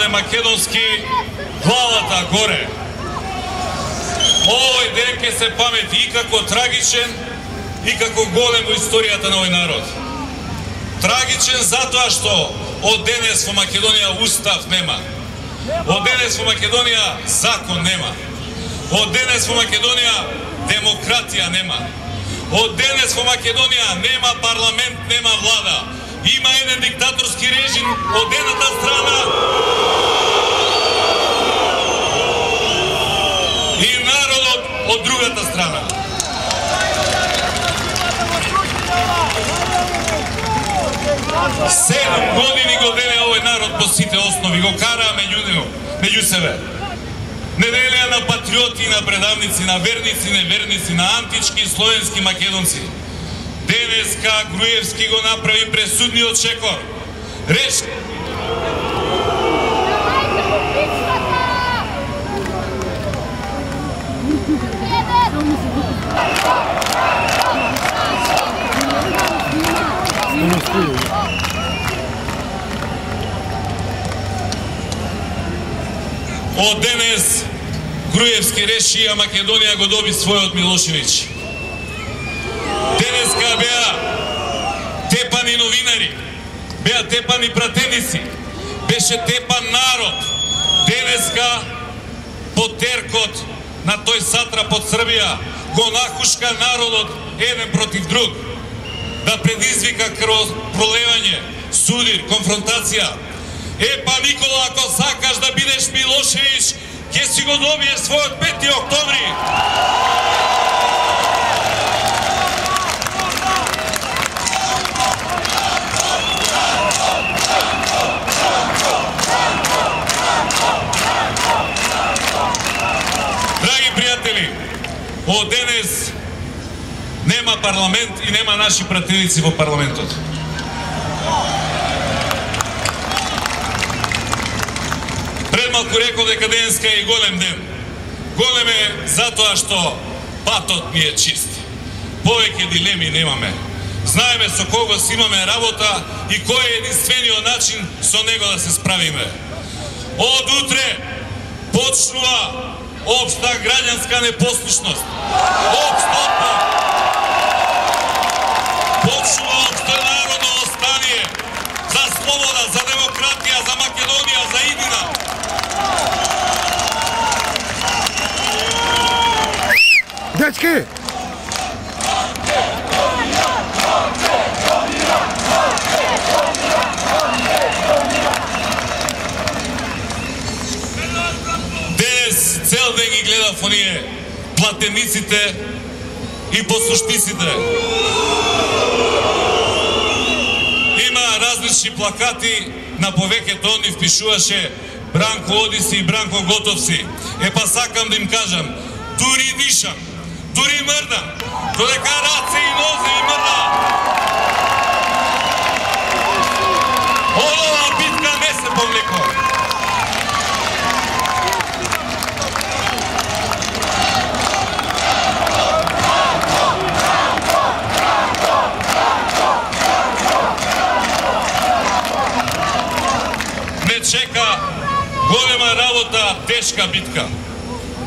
народе македонски, главата горе. Овој ден ќе се памети и како трагичен, и како голем во историјата на овој народ. Трагичен затоа што од денес во Македонија устав нема. Од денес во Македонија закон нема. Од денес во Македонија демократија нема. Од денес во Македонија нема парламент, нема влада. Има еден диктаторски режим од едната страна и народот од другата страна. 7 години го деле овој народ по сите основи, го караа меѓу себе. Неделија на патриоти, на предавници, на верници, неверници, на антички и словенски македонци. Денеска Груевски го направи пресудниот шекор. Реши. Од денес Груевски реши, а Македонија го доби својот Милошевиќ. Денеска беа тепани новинари, беа тепани пратеници, беше тепан народ. Денеска потеркот на тој сатрап од Србија го нахушка народот еден против друг, да предизвика крвопролевање, судир, конфронтација. Епа, Никола, ако сакаш да бидеш Милошевиќ, ќе си го добиеш својот 5 октомври. Драги пријатели, од денес нема парламент и нема наши пратеници во парламентот. Пред малку реков дека денеска е голем ден. Голем е затоа што патот ни е чист. Повеќе дилеми немаме. Знаеме со кого си имаме работа и кој е единствениот начин со него да се справиме. Од утре почнува општа граѓанска непослушност. Општа отпор. Почнува општо народно остание за слобода, за демократија, за Македонија, за иднина. Дечки! Денес цел ден ги гледав оние платениците и послушниците. Има различни плакати, на повеќето од нив пишуваше Бранко оди си и Бранко готов си. Епа сакам да им кажам, дури дишам, дури мрдам, додека раце и нозе ми мрда. Оваа битка не се повлекла. Не чека голема работа, тешка битка.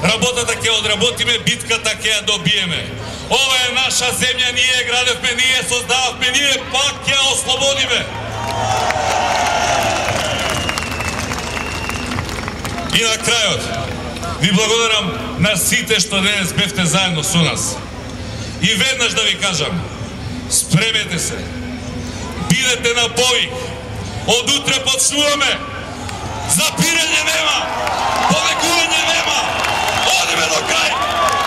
Работата ќе одработиме, битката ќе ја добиеме. Ова е наша земја, ние ја градевме, ние ја создававме, ние пак ќе ја ослободиме. И на крајот, ви благодарам на сите што денес бевте заедно со нас. И веднаш да ви кажам, спремете се, бидете на повик, од утре почнуваме, запирање нема, повекување нема, одиме до крај!